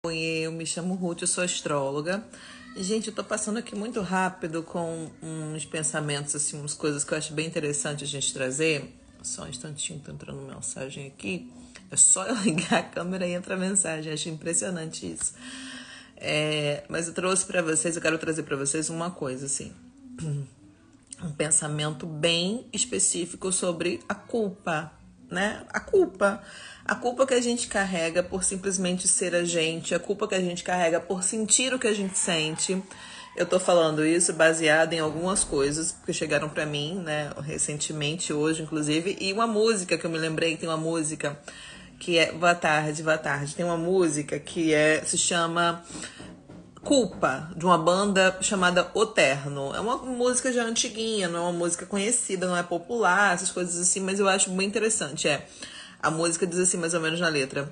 Oi, eu me chamo Ruth, eu sou astróloga. Gente, eu tô passando aqui muito rápido com uns pensamentos, assim, umas coisas que eu acho bem interessante a gente trazer. Só um instantinho, tá entrando mensagem aqui. É só eu ligar a câmera e entra a mensagem, acho impressionante isso. Mas eu trouxe pra vocês, eu quero trazer pra vocês uma coisa, assim. Um pensamento bem específico sobre a culpa, né? A culpa que a gente carrega por simplesmente ser a gente, a culpa que a gente carrega por sentir o que a gente sente. Eu tô falando isso baseado em algumas coisas que chegaram pra mim, né, recentemente, hoje, inclusive, e uma música que eu me lembrei, tem uma música que é Boa Tarde, Boa Tarde. Tem uma música que se chama Culpa, de uma banda chamada O Terno. É uma música já antiguinha, não é uma música conhecida, não é popular, essas coisas assim, mas eu acho bem interessante. A música diz assim, mais ou menos na letra.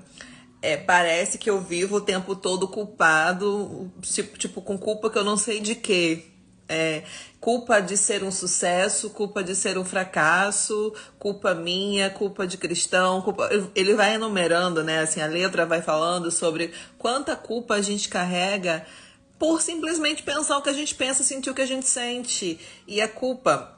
Parece que eu vivo o tempo todo culpado, tipo com culpa que eu não sei de quê. Culpa de ser um sucesso, culpa de ser um fracasso, culpa minha, culpa de cristão, culpa... Ele vai enumerando, né? Assim, a letra vai falando sobre quanta culpa a gente carrega por simplesmente pensar o que a gente pensa, sentir o que a gente sente. E a culpa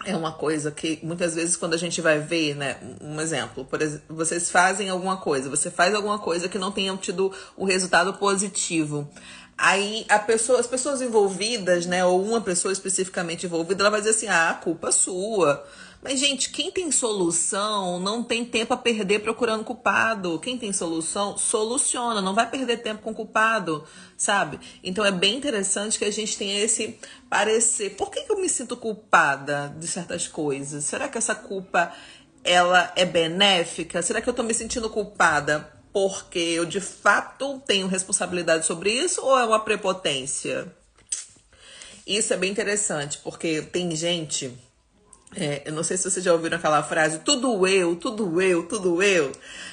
é uma coisa que muitas vezes quando a gente vai ver, né, um exemplo, por exemplo, vocês fazem alguma coisa, você faz alguma coisa que não tenha tido o resultado positivo. Aí as pessoas envolvidas, né, ou uma pessoa especificamente envolvida, ela vai dizer assim, a culpa é sua. Mas, gente, quem tem solução não tem tempo a perder procurando culpado. Quem tem solução, soluciona, não vai perder tempo com culpado, sabe? Então é bem interessante que a gente tenha esse parecer. Por que eu me sinto culpada de certas coisas? Será que essa culpa, ela é benéfica? Será que eu tô me sentindo culpada porque eu de fato tenho responsabilidade sobre isso ou é uma prepotência? Isso é bem interessante, porque tem gente... eu não sei se vocês já ouviram aquela frase, tudo eu, tudo eu, tudo eu,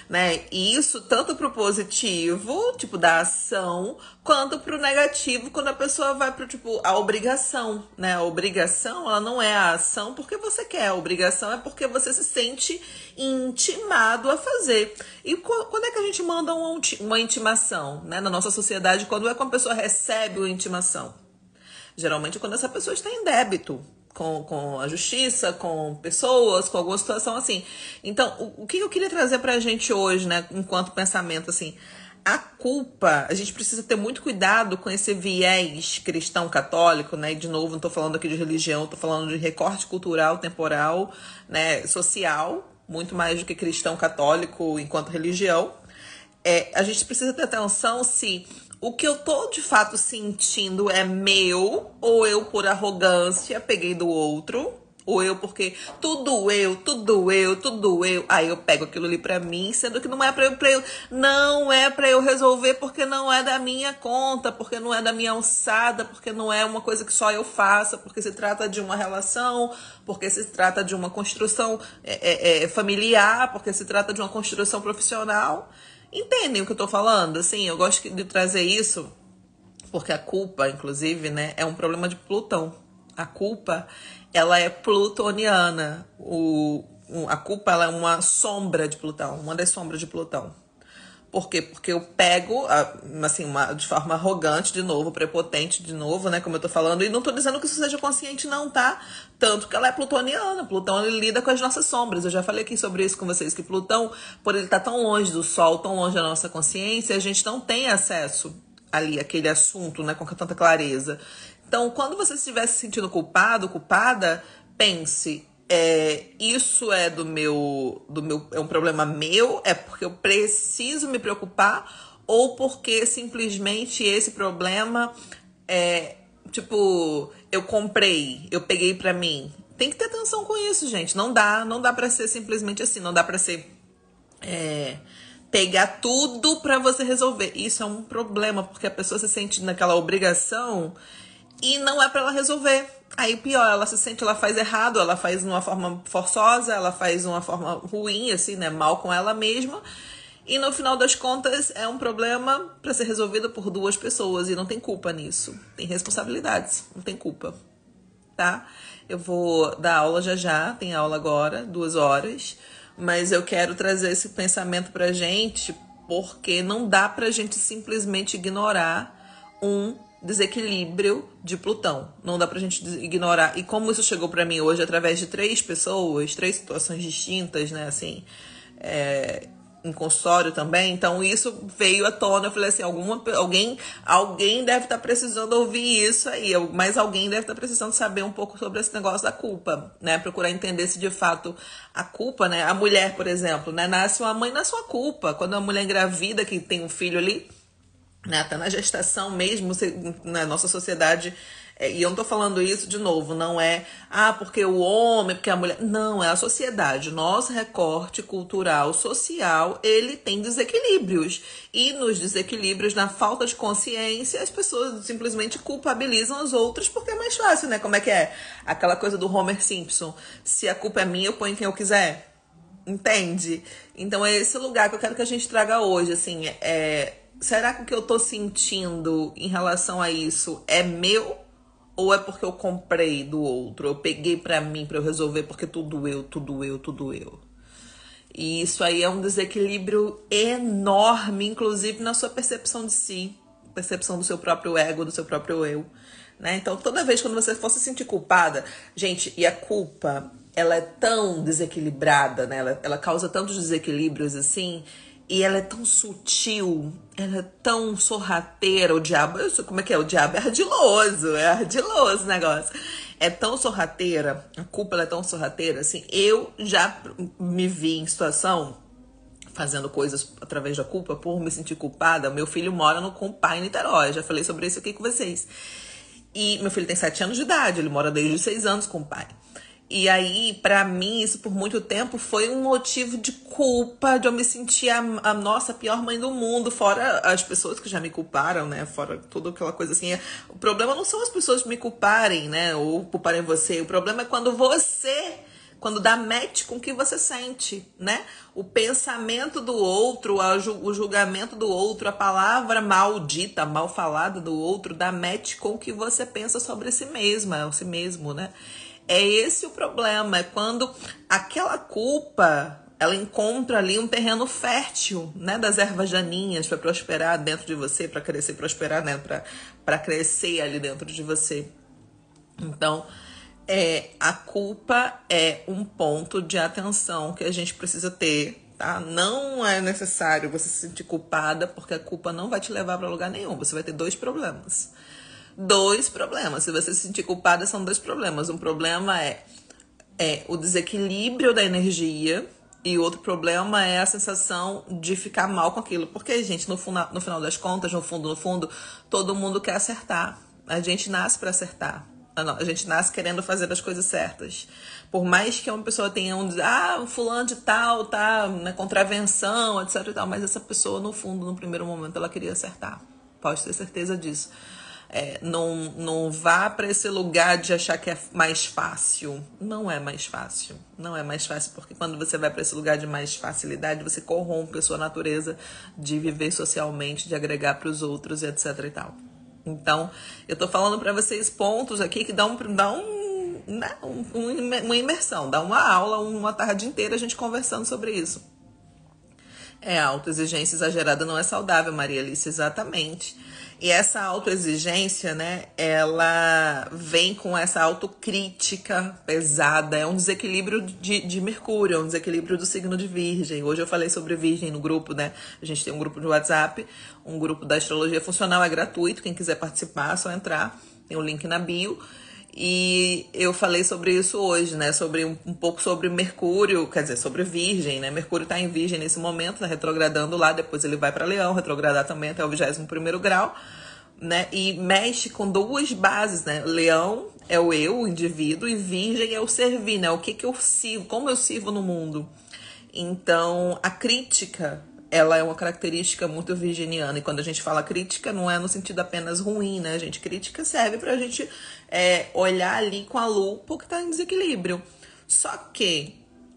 né? E isso tanto pro positivo, tipo, da ação, quanto pro negativo, quando a pessoa vai pro, tipo, a obrigação, né? A obrigação, ela não é a ação porque você quer, a obrigação é porque você se sente intimado a fazer. E quando é que a gente manda uma intimação, né? Na nossa sociedade, quando é que uma pessoa recebe uma intimação? Geralmente quando essa pessoa está em débito com a justiça, com pessoas, com alguma situação assim. Então, o que eu queria trazer pra gente hoje, né, enquanto pensamento, assim, a culpa, a gente precisa ter muito cuidado com esse viés cristão católico, né, e de novo, não tô falando aqui de religião, tô falando de recorte cultural, temporal, né, social, muito mais do que cristão católico enquanto religião. A gente precisa ter atenção se o que eu tô de fato sentindo é meu, ou eu por arrogância peguei do outro, ou eu porque tudo eu, tudo eu, tudo eu. Aí eu pego aquilo ali pra mim, sendo que não é não é pra eu resolver porque não é da minha conta, porque não é da minha alçada, porque não é uma coisa que só eu faça, porque se trata de uma relação, porque se trata de uma construção familiar, porque se trata de uma construção profissional. Entendem o que eu tô falando? Assim, eu gosto de trazer isso porque a culpa, inclusive, né, é um problema de Plutão. A culpa, ela é plutoniana. A culpa, ela é uma sombra de Plutão, uma das sombras de Plutão. Por quê? Porque eu pego, assim, de forma arrogante, de novo, prepotente, de novo, né, como eu tô falando, e não tô dizendo que isso seja consciente não, tá? Tanto que ela é plutoniana. Plutão, ele lida com as nossas sombras. Eu já falei aqui sobre isso com vocês, que Plutão, por ele estar tão longe do Sol, tão longe da nossa consciência, a gente não tem acesso ali, àquele assunto, né, com tanta clareza. Então, quando você estiver se sentindo culpado, culpada, pense... isso é é um problema meu, é porque eu preciso me preocupar ou porque simplesmente esse problema eu comprei, eu peguei pra mim. Tem que ter atenção com isso, gente. Não dá pra ser simplesmente assim, não dá pra ser pegar tudo pra você resolver. Isso é um problema, porque a pessoa se sente naquela obrigação e não é pra ela resolver. Aí pior, ela se sente, ela faz errado, ela faz de uma forma forçosa, ela faz de uma forma ruim, assim, né, mal com ela mesma. E no final das contas é um problema pra ser resolvido por duas pessoas e não tem culpa nisso. Tem responsabilidades, não tem culpa, tá? Eu vou dar aula já, tem aula agora, 2 horas, mas eu quero trazer esse pensamento pra gente porque não dá pra gente simplesmente ignorar um desequilíbrio de Plutão. Não dá pra gente ignorar. E como isso chegou pra mim hoje através de 3 pessoas, 3 situações distintas, né, assim, em consultório também, então isso veio à tona. Eu falei assim, alguém deve estar precisando ouvir isso aí, mas alguém deve estar precisando saber um pouco sobre esse negócio da culpa, né? Procurar entender se de fato a culpa, né? A mulher, por exemplo, né? Nasce uma mãe na sua culpa. Quando a mulher engravida, que tem um filho ali, né, até na gestação mesmo, na nossa sociedade, e eu não tô falando isso de novo, não é, porque o homem, porque a mulher, não, é a sociedade, nosso recorte cultural, social, ele tem desequilíbrios, e nos desequilíbrios, na falta de consciência, as pessoas simplesmente culpabilizam as outras, porque é mais fácil, né, como é que é? Aquela coisa do Homer Simpson, se a culpa é minha, eu ponho quem eu quiser, entende? Então é esse lugar que eu quero que a gente traga hoje, assim, será que o que eu tô sentindo em relação a isso é meu? Ou é porque eu comprei do outro? Eu peguei pra mim, pra eu resolver, porque tudo eu, tudo eu, tudo eu. E isso aí é um desequilíbrio enorme, inclusive na sua percepção de si. Percepção do seu próprio ego, do seu próprio eu. Né? Então, toda vez quando você for se sentir culpada... Gente, e a culpa, ela é tão desequilibrada, né? Ela causa tantos desequilíbrios assim... E ela é tão sutil, ela é tão sorrateira, o diabo, como é que é? O diabo é ardiloso o negócio. É tão sorrateira, a culpa ela é tão sorrateira, assim, eu já me vi em situação, fazendo coisas através da culpa, por me sentir culpada. Meu filho mora com o pai em Niterói, já falei sobre isso aqui com vocês. E meu filho tem 7 anos de idade, ele mora desde os 6 anos com o pai. E aí, pra mim, isso por muito tempo foi um motivo de culpa, de eu me sentir a nossa pior mãe do mundo, fora as pessoas que já me culparam, né? Fora toda aquela coisa assim. O problema não são as pessoas me culparem, né? Ou culparem você. O problema é quando dá match com o que você sente, né? O pensamento do outro, o julgamento do outro, a palavra maldita, mal falada do outro, dá match com o que você pensa sobre si mesma, si mesmo, né? É esse o problema, é quando aquela culpa, ela encontra ali um terreno fértil, né, das ervas daninhas para prosperar dentro de você, para crescer, prosperar, né, para crescer ali dentro de você. Então, a culpa é um ponto de atenção que a gente precisa ter, tá? Não é necessário você se sentir culpada, porque a culpa não vai te levar para lugar nenhum. Você vai ter 2 problemas. 2 problemas. Se você se sentir culpada, são 2 problemas. Um problema é o desequilíbrio da energia, e outro problema é a sensação de ficar mal com aquilo. Porque, gente, no final das contas, no fundo, todo mundo quer acertar. A gente nasce para acertar. A gente nasce querendo fazer as coisas certas. Por mais que uma pessoa tenha um fulano de tal, tá, né, contravenção, etc e tal, mas essa pessoa, no fundo, no primeiro momento, ela queria acertar. Pode ter certeza disso. Não vá para esse lugar de achar que é mais fácil. Não é mais fácil. Não é mais fácil, porque quando você vai para esse lugar de mais facilidade, você corrompe a sua natureza de viver socialmente, de agregar para os outros, e etc e tal. Então, eu tô falando para vocês pontos aqui que dá uma imersão, dá uma aula, uma tarde inteira a gente conversando sobre isso. A autoexigência exagerada não é saudável, Maria Alice, exatamente. E essa autoexigência, né, ela vem com essa autocrítica pesada, é um desequilíbrio de Mercúrio, é um desequilíbrio do signo de Virgem. Hoje eu falei sobre Virgem no grupo, né, a gente tem um grupo de WhatsApp, um grupo da Astrologia Funcional, é gratuito, quem quiser participar é só entrar, tem o link na bio. E eu falei sobre isso hoje, né? Sobre um pouco sobre Mercúrio, quer dizer, sobre Virgem, né? Mercúrio tá em Virgem nesse momento, tá retrogradando lá, depois ele vai para Leão, retrogradar também até o 21º grau, né? E mexe com 2 bases, né? Leão é o eu, o indivíduo, e Virgem é o servir, né? O que eu sirvo, como eu sirvo no mundo. Então, a crítica, ela é uma característica muito virginiana. E quando a gente fala crítica, não é no sentido apenas ruim, né, gente? Crítica serve pra gente olhar ali com a lupa o que tá em desequilíbrio. Só que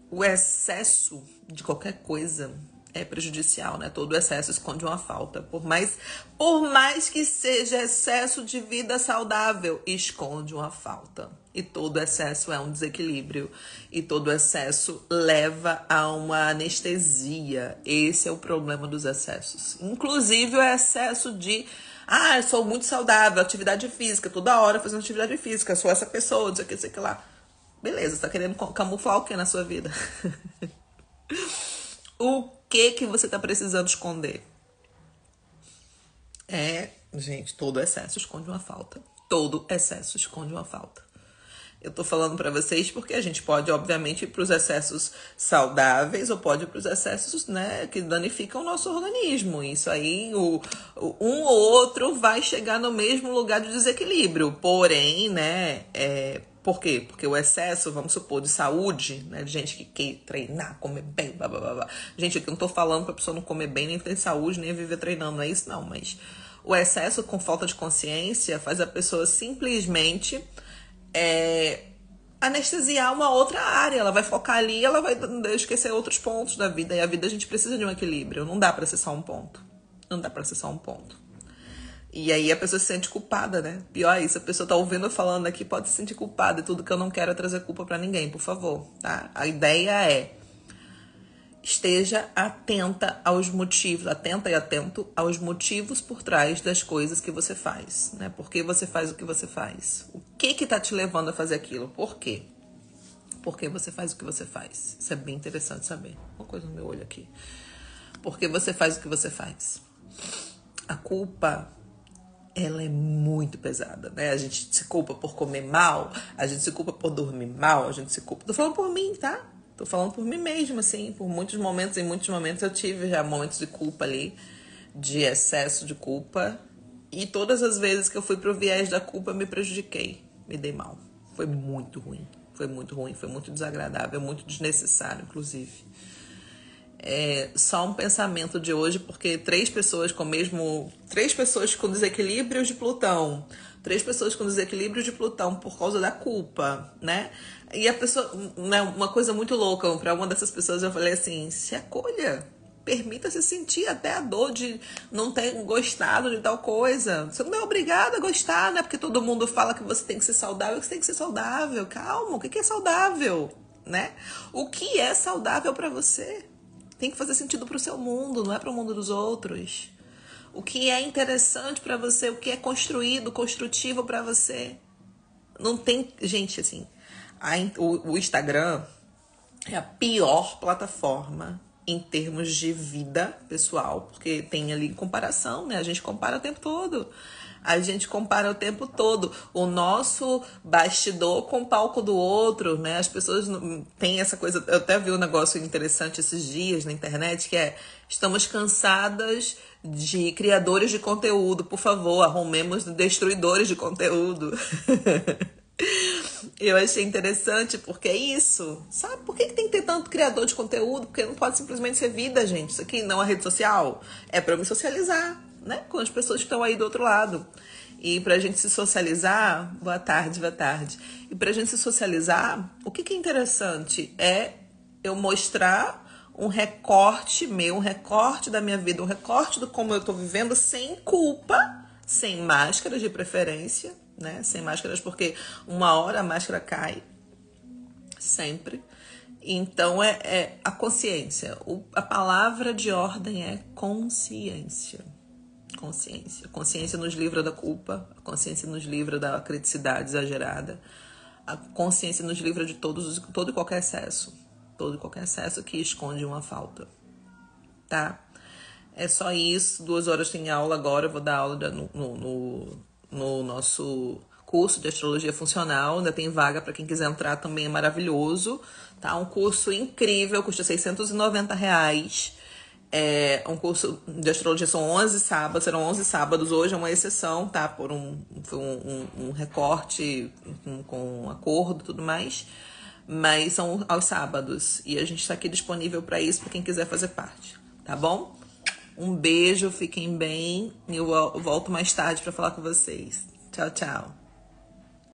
o excesso de qualquer coisa é prejudicial, né? Todo excesso esconde uma falta. Por mais que seja excesso de vida saudável, esconde uma falta. E todo excesso é um desequilíbrio. E todo excesso leva a uma anestesia. Esse é o problema dos excessos. Inclusive o excesso de... eu sou muito saudável, atividade física, toda hora fazendo atividade física, sou essa pessoa, não sei o que lá. Beleza, você tá querendo camuflar o que na sua vida? O que você tá precisando esconder? Gente, todo excesso esconde uma falta. Todo excesso esconde uma falta. Eu tô falando pra vocês porque a gente pode, obviamente, ir pros excessos saudáveis ou pode ir pros excessos, né, que danificam o nosso organismo. Isso aí, um ou outro vai chegar no mesmo lugar de desequilíbrio. Porém, né, por quê? Porque o excesso, vamos supor, de saúde, né, de gente que quer treinar, comer bem, blá, blá, blá, blá. Gente, aqui eu não tô falando pra pessoa não comer bem, nem ter saúde, nem viver treinando, não é isso não, mas o excesso com falta de consciência faz a pessoa simplesmente anestesiar uma outra área. Ela vai focar ali, ela vai esquecer outros pontos da vida. E a vida a gente precisa de um equilíbrio. Não dá pra ser só um ponto. Não dá pra ser só um ponto. E aí a pessoa se sente culpada, né? Pior é isso, a pessoa tá ouvindo eu falando aqui, pode se sentir culpada. E tudo que eu não quero é trazer culpa pra ninguém, por favor, tá? A ideia é: esteja atenta aos motivos, atenta e atento aos motivos por trás das coisas que você faz, né? Por que você faz o que você faz? O que tá te levando a fazer aquilo? Por quê? Por que você faz o que você faz? Isso é bem interessante saber. Uma coisa no meu olho aqui. Por que você faz o que você faz? A culpa, ela é muito pesada, né? A gente se culpa por comer mal, a gente se culpa por dormir mal, a gente se culpa... Tô falando por mim, tá? Tô falando por mim mesma, assim, por muitos momentos. Em muitos momentos eu tive já momentos de culpa ali, de excesso de culpa. E todas as vezes que eu fui pro viés da culpa, eu me prejudiquei, me dei mal. Foi muito ruim, foi muito desagradável, muito desnecessário, inclusive. Só um pensamento de hoje, porque 3 pessoas com desequilíbrios de Plutão. 3 pessoas com desequilíbrio de Plutão por causa da culpa, né? E a pessoa, né, uma coisa muito louca, para uma dessas pessoas eu falei assim: se acolha, permita-se sentir até a dor de não ter gostado de tal coisa. Você não é obrigado a gostar, né? Porque todo mundo fala que você tem que ser saudável, que você tem que ser saudável. Calma, o que é saudável, né? O que é saudável para você? Tem que fazer sentido pro seu mundo, não é pro mundo dos outros. O que é interessante pra você, o que é construtivo pra você. Não tem... Gente, assim, o Instagram é a pior plataforma em termos de vida pessoal, porque tem ali comparação, né? A gente compara o tempo todo. O nosso bastidor com o palco do outro, né? As pessoas têm essa coisa... Eu até vi um negócio interessante esses dias na internet, que estamos cansadas de criadores de conteúdo. Por favor, arrumemos destruidores de conteúdo. Eu achei interessante porque é isso, sabe? Por que tem que ter tanto criador de conteúdo? Porque não pode simplesmente ser vida, gente. Isso aqui não é rede social. É pra eu me socializar, né? Com as pessoas que estão aí do outro lado. E pra gente se socializar... Boa tarde. E pra gente se socializar, o que é interessante é eu mostrar um recorte meu, um recorte da minha vida, um recorte do como eu tô vivendo sem culpa, sem máscaras de preferência, né? Sem máscaras, porque uma hora a máscara cai, sempre. Então é a consciência. A palavra de ordem é consciência. Consciência nos livra da culpa, a consciência nos livra da criticidade exagerada, a consciência nos livra de todo e qualquer excesso. Todo e qualquer excesso que esconde uma falta, tá? É só isso. 2 horas tem aula agora. Eu vou dar aula no nosso curso de astrologia funcional. Ainda tem vaga para quem quiser entrar, também é maravilhoso, tá? Um curso incrível, custa R$690. É um curso de astrologia, serão 11 sábados. Hoje é uma exceção, tá? Por um recorte com acordo e tudo mais. Mas são aos sábados. E a gente está aqui disponível para isso, para quem quiser fazer parte. Tá bom? Um beijo, fiquem bem. E eu volto mais tarde para falar com vocês. Tchau, tchau.